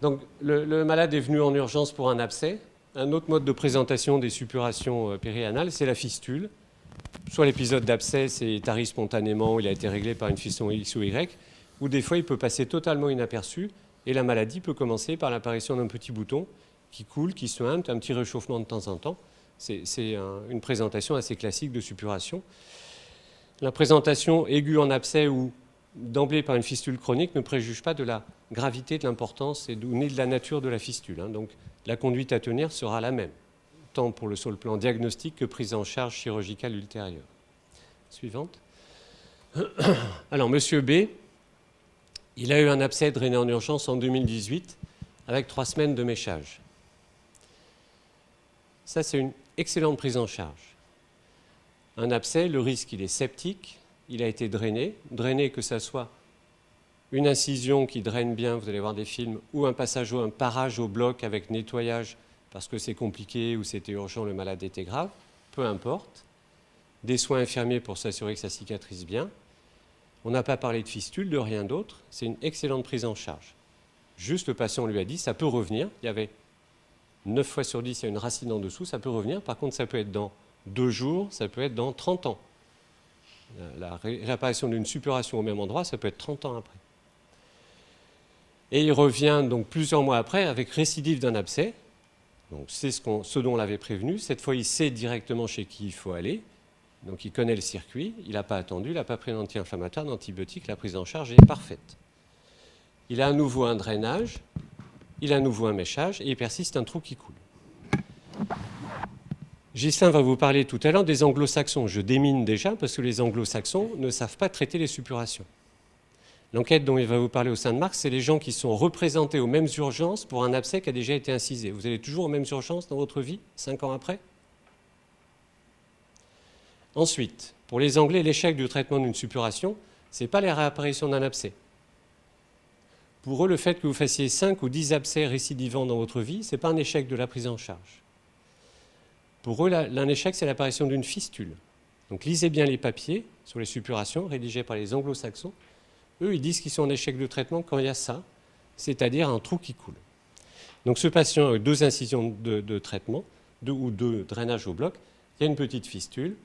Donc, le malade est venu en urgence pour un abcès. Un autre mode de présentation des suppurations périanales, c'est la fistule. Soit l'épisode d'abcès est arrivé spontanément, il a été réglé par une fiston X ou Y, ou des fois il peut passer totalement inaperçu, et la maladie peut commencer par l'apparition d'un petit bouton qui coule, qui suinte, un petit réchauffement de temps en temps. C'est une présentation assez classique de suppuration. La présentation aiguë en abcès ou d'emblée par une fistule chronique ne préjuge pas de la gravité, de l'importance et ni de la nature de la fistule. Donc la conduite à tenir sera la même, tant sur le plan diagnostique que prise en charge chirurgicale ultérieure. Suivante. Alors, Monsieur B, il a eu un abcès drainé en urgence en 2018 avec 3 semaines de méchage. Ça, c'est une excellente prise en charge. Un abcès, le risque, il est septique, il a été drainé. Drainé, que ce soit une incision qui draine bien, vous allez voir des films, ou un parage au bloc avec nettoyage parce que c'est compliqué ou c'était urgent, le malade était grave, peu importe. Des soins infirmiers pour s'assurer que ça cicatrise bien. On n'a pas parlé de fistule, de rien d'autre. C'est une excellente prise en charge. Juste, le patient lui a dit, ça peut revenir. Il y avait 9 fois sur 10, il y a une racine en dessous, ça peut revenir. Par contre, ça peut être dans 2 jours, ça peut être dans 30 ans. La réapparition d'une suppuration au même endroit, ça peut être 30 ans après. Et il revient donc plusieurs mois après avec récidive d'un abcès. Donc c'est ce dont on l'avait prévenu. Cette fois, il sait directement chez qui il faut aller. Donc il connaît le circuit, il n'a pas attendu, il n'a pas pris d'anti-inflammatoire, d'antibiotiques, la prise en charge est parfaite. Il a à nouveau un drainage, il a à nouveau un méchage et il persiste un trou qui coule. Ghislain va vous parler tout à l'heure des anglo-saxons. Je démine déjà parce que les anglo-saxons ne savent pas traiter les suppurations. L'enquête dont il va vous parler au sein de Marx, c'est les gens qui sont représentés aux mêmes urgences pour un abcès qui a déjà été incisé. Vous allez toujours aux mêmes urgences dans votre vie, 5 ans après ? Ensuite, pour les Anglais, l'échec du traitement d'une suppuration, ce n'est pas la réapparition d'un abcès. Pour eux, le fait que vous fassiez 5 ou 10 abcès récidivants dans votre vie, ce n'est pas un échec de la prise en charge. Pour eux, un échec, c'est l'apparition d'une fistule. Donc lisez bien les papiers sur les suppurations rédigés par les anglo-saxons. Eux, ils disent qu'ils sont en échec de traitement quand il y a ça, c'est-à-dire un trou qui coule. Donc ce patient a eu 2 incisions de traitement, 2 ou 2 drainages au bloc, il y a une petite fistule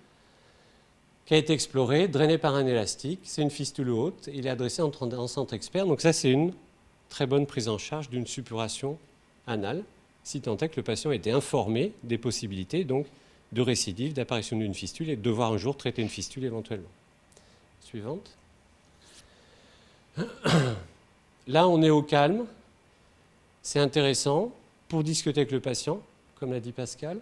qui a été explorée, drainée par un élastique, c'est une fistule haute, il est adressé en centre expert, donc ça c'est une très bonne prise en charge d'une suppuration anale, si tant est que le patient a été informé des possibilités donc de récidive, d'apparition d'une fistule et de devoir un jour traiter une fistule éventuellement. Suivante. Là, on est au calme. C'est intéressant pour discuter avec le patient, comme l'a dit Pascal,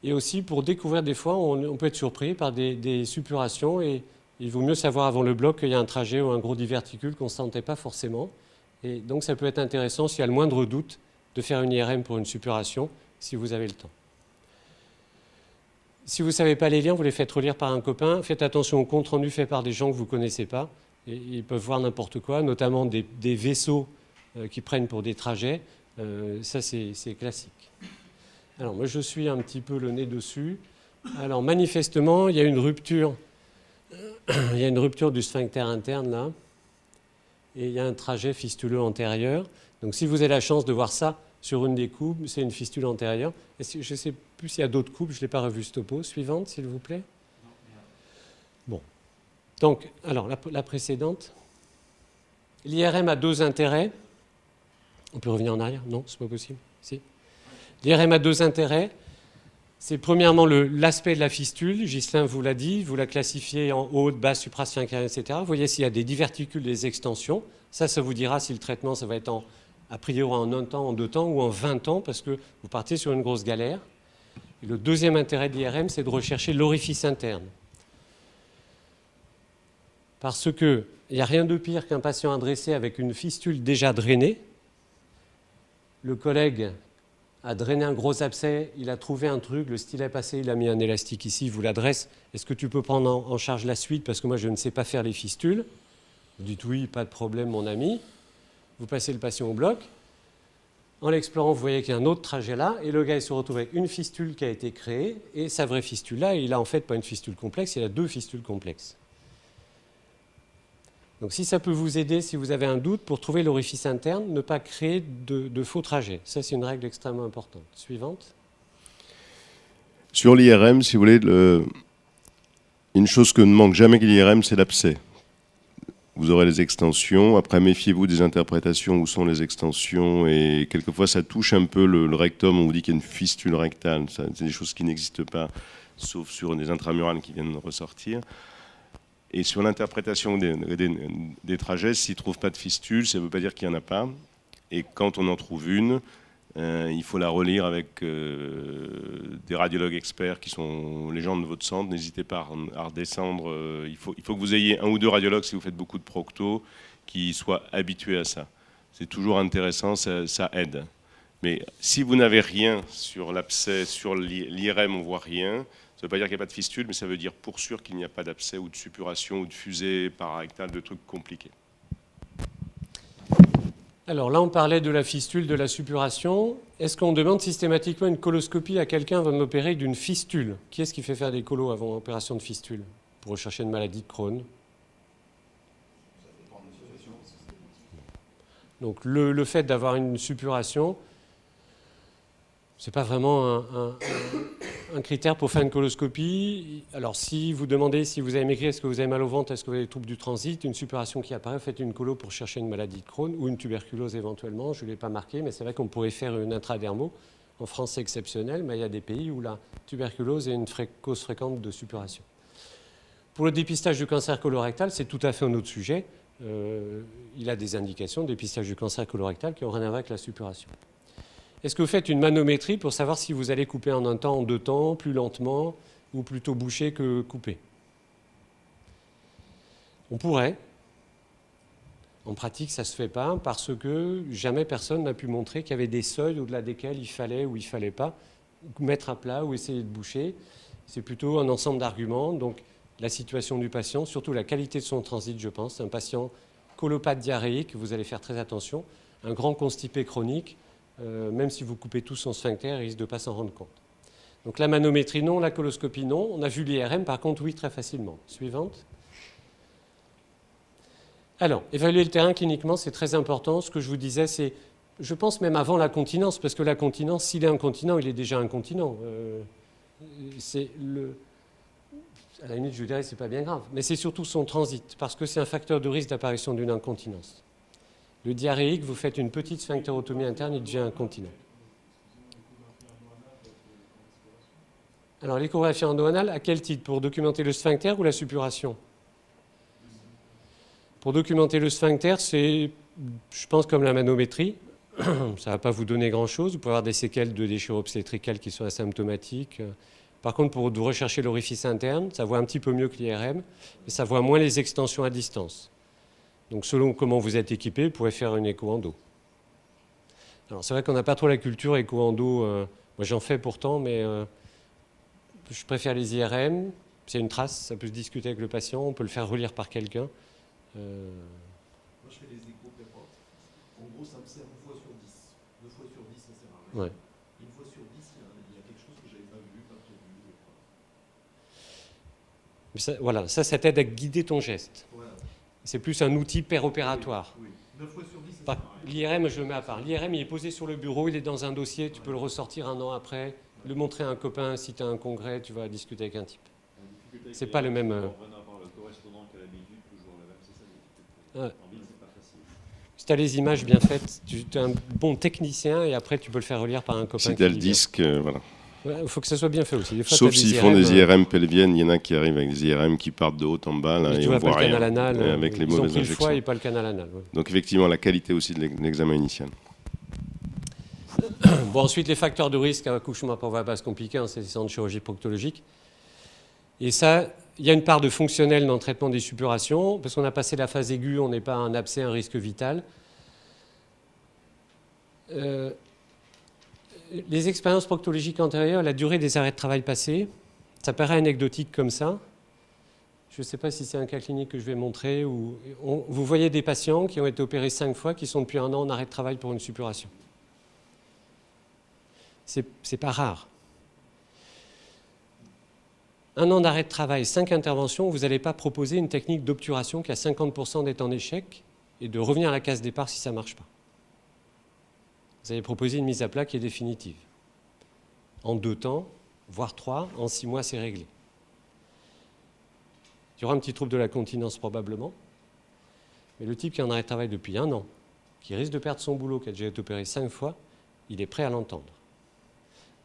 et aussi pour découvrir des fois, on peut être surpris par des suppurations et il vaut mieux savoir avant le bloc qu'il y a un trajet ou un gros diverticule qu'on ne sentait pas forcément. Et donc, ça peut être intéressant, s'il y a le moindre doute, de faire une IRM pour une suppuration, si vous avez le temps. Si vous ne savez pas les liens, vous les faites relire par un copain. Faites attention aux comptes rendus faits par des gens que vous ne connaissez pas. Et ils peuvent voir n'importe quoi, notamment des vaisseaux qui prennent pour des trajets. Ça, c'est classique. Alors, moi, je suis un petit peu le nez dessus. Alors, manifestement, il y a une rupture. Il y a une rupture du sphincter interne, là. Et il y a un trajet fistuleux antérieur. Donc, si vous avez la chance de voir ça sur une des coupes, c'est une fistule antérieure. Je ne sais plus s'il y a d'autres coupes, je ne l'ai pas revu ce topo. Suivante, s'il vous plaît. Bon. Donc, alors, la précédente. L'IRM a 2 intérêts. On peut revenir en arrière? Non, c'est pas possible. Si. L'IRM a 2 intérêts. C'est premièrement l'aspect de la fistule. Ghislain vous l'a dit, vous la classifiez en haute, basse, suprasphinctérienne, etc. Vous voyez s'il y a des diverticules, des extensions. Ça vous dira si le traitement, ça va être a priori en 1 temps, en 2 temps ou en 20 ans, parce que vous partez sur une grosse galère. Et le deuxième intérêt de l'IRM, c'est de rechercher l'orifice interne. Parce qu'il n'y a rien de pire qu'un patient adressé avec une fistule déjà drainée. Le collègue a drainé un gros abcès, il a trouvé un truc, le stylet passé, il a mis un élastique ici, il vous l'adresse. Est-ce que tu peux prendre en charge la suite parce que moi je ne sais pas faire les fistules? Vous dites oui, pas de problème mon ami. Vous passez le patient au bloc. En l'explorant, vous voyez qu'il y a un autre trajet là, et le gars il se retrouve avec une fistule qui a été créée, et sa vraie fistule là, il a en fait pas une fistule complexe, il a 2 fistules complexes. Donc si ça peut vous aider, si vous avez un doute, pour trouver l'orifice interne, ne pas créer de faux trajets. Ça, c'est une règle extrêmement importante. Suivante. Sur l'IRM, si vous voulez, une chose que ne manque jamais que l'IRM, c'est l'abcès. Vous aurez les extensions. Après, méfiez-vous des interprétations où sont les extensions. Et quelquefois, ça touche un peu le rectum. On vous dit qu'il y a une fistule rectale. C'est des choses qui n'existent pas, sauf sur des intramurales qui viennent de ressortir. Et sur l'interprétation des trajets, s'ils ne trouvent pas de fistule, ça ne veut pas dire qu'il n'y en a pas. Et quand on en trouve une, il faut la relire avec des radiologues experts qui sont les gens de votre centre. N'hésitez pas à redescendre. Il faut que vous ayez un ou deux radiologues, si vous faites beaucoup de procto, qui soient habitués à ça. C'est toujours intéressant, ça aide. Mais si vous n'avez rien sur l'abcès, sur l'IRM, on ne voit rien. Ça ne veut pas dire qu'il n'y a pas de fistule, mais ça veut dire pour sûr qu'il n'y a pas d'abcès ou de suppuration ou de fusée pararectale, de trucs compliqués. Alors là, on parlait de la fistule, de la suppuration. Est-ce qu'on demande systématiquement une coloscopie à quelqu'un avant de l'opérer d'une fistule? Qui est-ce qui fait faire des colos avant l'opération de fistule pour rechercher une maladie de Crohn? Donc le fait d'avoir une suppuration, ce n'est pas vraiment un critère pour faire une coloscopie. Alors si vous demandez, si vous avez maigri, est-ce que vous avez mal au ventre, est-ce que vous avez des troubles du transit, une suppuration qui apparaît, faites une colo pour chercher une maladie de Crohn ou une tuberculose éventuellement. Je ne l'ai pas marqué, mais c'est vrai qu'on pourrait faire une intradermo. En France, c'est exceptionnel, mais il y a des pays où la tuberculose est une cause fréquente de suppuration. Pour le dépistage du cancer colorectal, c'est tout à fait un autre sujet. Il a des indications de dépistage du cancer colorectal qui n'ont rien à voir avec la suppuration. Est-ce que vous faites une manométrie pour savoir si vous allez couper en un temps, en deux temps, plus lentement, ou plutôt boucher que couper? On pourrait. En pratique, ça ne se fait pas parce que jamais personne n'a pu montrer qu'il y avait des seuils au-delà desquels il fallait ou il ne fallait pas mettre à plat ou essayer de boucher. C'est plutôt un ensemble d'arguments. Donc la situation du patient, surtout la qualité de son transit, je pense. Un patient colopathe diarrhéique, vous allez faire très attention. Un grand constipé chronique, même si vous coupez tout son sphincter, il risque de ne pas s'en rendre compte. Donc la manométrie, non. La coloscopie, non. On a vu l'IRM, par contre, oui, très facilement. Suivante. Alors, évaluer le terrain cliniquement, c'est très important. Ce que je vous disais, c'est, je pense même avant la continence, parce que la continence, s'il est incontinent, il est déjà incontinent. À la limite, je dirais, c'est pas bien grave. Mais c'est surtout son transit, parce que c'est un facteur de risque d'apparition d'une incontinence. Le diarrhéique, vous faites une petite sphinctérotomie interne, il devient incontinent. Alors, l'échographie endoanale, à quel titre? Pour documenter le sphincter ou la suppuration? Pour documenter le sphincter, c'est, je pense, comme la manométrie. Ça ne va pas vous donner grand-chose. Vous pouvez avoir des séquelles de déchirure obstétricale qui sont asymptomatiques. Par contre, pour rechercher l'orifice interne, ça voit un petit peu mieux que l'IRM, mais ça voit moins les extensions à distance. Donc, selon comment vous êtes équipé, vous pouvez faire une écho-endo. Alors, c'est vrai qu'on n'a pas trop la culture écho-endo. Moi, j'en fais pourtant, mais je préfère les IRM. C'est une trace, ça peut se discuter avec le patient, on peut le faire relire par quelqu'un. Moi, je fais les échos prépotes. En gros, ça me sert une fois sur 10. Deux fois sur 10, ça sert à rien. Ouais. Une fois sur 10, il y a quelque chose que je n'avais pas vu, pas prévu. Mais ça, voilà, ça t'aide à guider ton geste. Voilà. C'est plus un outil péropératoire. Oui. 9 fois sur 10, ça sert à rien. L'IRM, je le mets à part. L'IRM, il est posé sur le bureau, il est dans un dossier, tu peux le ressortir un an après, le montrer à un copain. Si tu as un congrès, tu vas discuter avec un type. C'est pas le même. Ouais. Si tu as les images bien faites, tu es un bon technicien et après tu peux le faire relire par un copain. Si tu as le disque, voilà. Il faut que ça soit bien fait aussi. Des fois, sauf s'ils font des IRM pelviennes, il y en a qui arrivent avec des IRM qui partent de haut en bas là, et on voit rien. Anal, avec les ils ont mauvaises pris le injections. foie et pas le canal anal. Ouais. Donc effectivement, la qualité aussi de l'examen initial. Bon, ensuite, les facteurs de risque à accouchement par voie basse compliquée, c'est les centres de chirurgie proctologique. Et ça, il y a une part de fonctionnel dans le traitement des suppurations, parce qu'on a passé la phase aiguë, on n'est pas un abcès, un risque vital. Les expériences proctologiques antérieures, la durée des arrêts de travail passés, ça paraît anecdotique comme ça. Je ne sais pas si c'est un cas clinique que je vais montrer. Vous voyez des patients qui ont été opérés 5 fois, qui sont depuis 1 an en arrêt de travail pour une suppuration. C'est pas rare. 1 an d'arrêt de travail, 5 interventions, vous n'allez pas proposer une technique d'obturation qui a 50% d'être en échec et de revenir à la case départ si ça ne marche pas. Vous allez proposer une mise à plat qui est définitive. En 2 temps, voire 3, en 6 mois, c'est réglé. Il y aura un petit trouble de la continence probablement, mais le type qui est en arrêt de travail depuis 1 an, qui risque de perdre son boulot, qui a déjà été opéré 5 fois, il est prêt à l'entendre.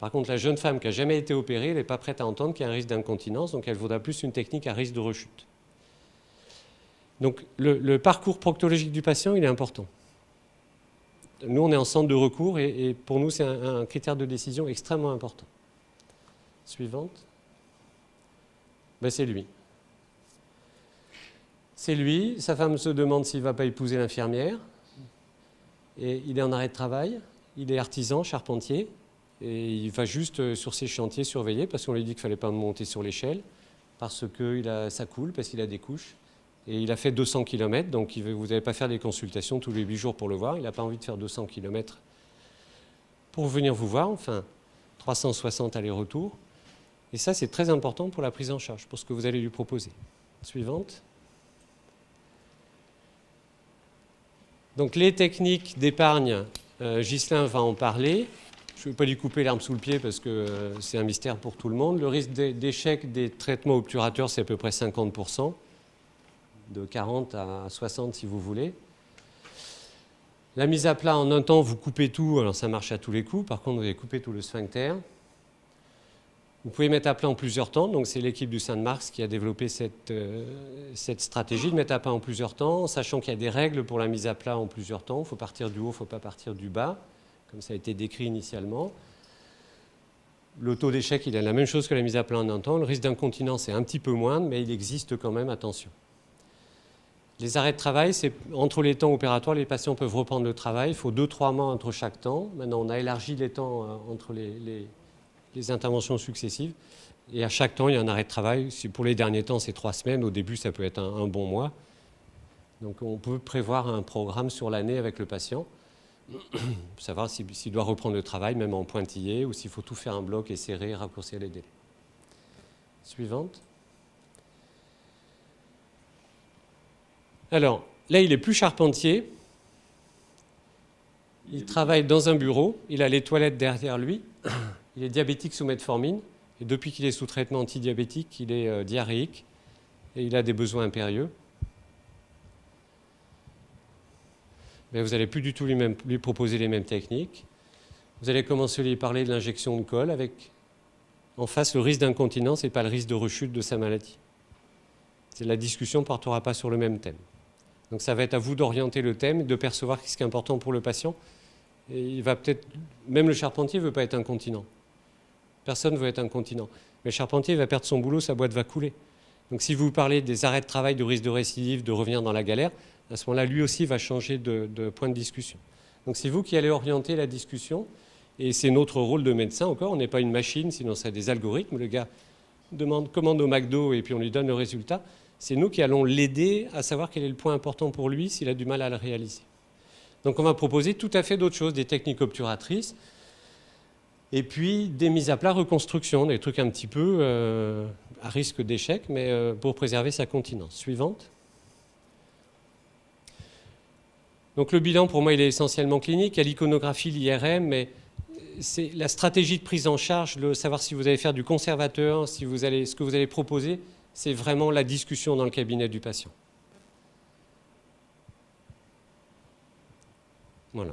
Par contre, la jeune femme qui n'a jamais été opérée, elle n'est pas prête à entendre qu'il y a un risque d'incontinence, donc elle vaudra plus une technique à risque de rechute. Donc le parcours proctologique du patient, il est important. Nous, on est en centre de recours et pour nous, c'est un critère de décision extrêmement important. Suivante. Ben, c'est lui. C'est lui. Sa femme se demande s'il ne va pas épouser l'infirmière. Et il est en arrêt de travail. Il est artisan, charpentier. Et il va juste sur ses chantiers surveiller parce qu'on lui dit qu'il ne fallait pas monter sur l'échelle, parce que ça coule, parce qu'il a des couches. Et il a fait 200 km, donc vous n'allez pas faire des consultations tous les 8 jours pour le voir. Il n'a pas envie de faire 200 km pour venir vous voir, enfin 360 allers-retours. Et ça, c'est très important pour la prise en charge, pour ce que vous allez lui proposer. Suivante. Donc les techniques d'épargne, Ghislain va en parler. Je ne vais pas lui couper l'herbe sous le pied parce que c'est un mystère pour tout le monde. Le risque d'échec des traitements obturateurs, c'est à peu près 50%, de 40 à 60 si vous voulez. La mise à plat, en un temps, vous coupez tout, alors ça marche à tous les coups. Par contre, vous allez couper tout le sphincter. Vous pouvez mettre à plat en plusieurs temps. Donc c'est l'équipe du Saint-Marx qui a développé cette stratégie de mettre à plat en plusieurs temps, sachant qu'il y a des règles pour la mise à plat en plusieurs temps. Il faut partir du haut, il ne faut pas partir du bas, comme ça a été décrit initialement. Le taux d'échec, il a la même chose que la mise à plat en un temps. Le risque d'incontinence est un petit peu moindre, mais il existe quand même, attention. Les arrêts de travail, c'est entre les temps opératoires, les patients peuvent reprendre le travail. Il faut 2-3 mois entre chaque temps. Maintenant, on a élargi les temps entre les interventions successives. Et à chaque temps, il y a un arrêt de travail. Pour les derniers temps, c'est 3 semaines. Au début, ça peut être un bon mois. Donc, on peut prévoir un programme sur l'année avec le patient. Pour savoir s'il doit reprendre le travail, même en pointillé, ou s'il faut tout faire un bloc et serrer, raccourcir les délais. Suivante. Alors, là, il n'est plus charpentier. Il travaille dans un bureau. Il a les toilettes derrière lui. Il est diabétique sous metformine. Et depuis qu'il est sous traitement antidiabétique, il est diarrhéique. Et il a des besoins impérieux. Mais vous n'allez plus du tout lui proposer les mêmes techniques. Vous allez commencer à lui parler de l'injection de colle avec en face le risque d'incontinence et pas le risque de rechute de sa maladie. La discussion ne portera pas sur le même thème. Donc ça va être à vous d'orienter le thème et de percevoir ce qui est important pour le patient. Et il va peut-être, même le charpentier ne veut pas être incontinent. Personne ne veut être incontinent. Mais le charpentier va perdre son boulot, sa boîte va couler. Donc si vous parlez des arrêts de travail, de risque de récidive, de revenir dans la galère, à ce moment-là, lui aussi va changer de point de discussion. Donc c'est vous qui allez orienter la discussion. Et c'est notre rôle de médecin encore. On n'est pas une machine, sinon c'est des algorithmes. Le gars commande au McDo et puis on lui donne le résultat. C'est nous qui allons l'aider à savoir quel est le point important pour lui s'il a du mal à le réaliser. Donc on va proposer tout à fait d'autres choses, des techniques obturatrices, et puis des mises à plat reconstruction, des trucs un petit peu à risque d'échec, mais pour préserver sa continence. Suivante. Donc le bilan, pour moi, il est essentiellement clinique. Il y a l'iconographie, l'IRM, mais c'est la stratégie de prise en charge, savoir si vous allez faire du conservateur, ce que vous allez proposer, c'est vraiment la discussion dans le cabinet du patient. Voilà.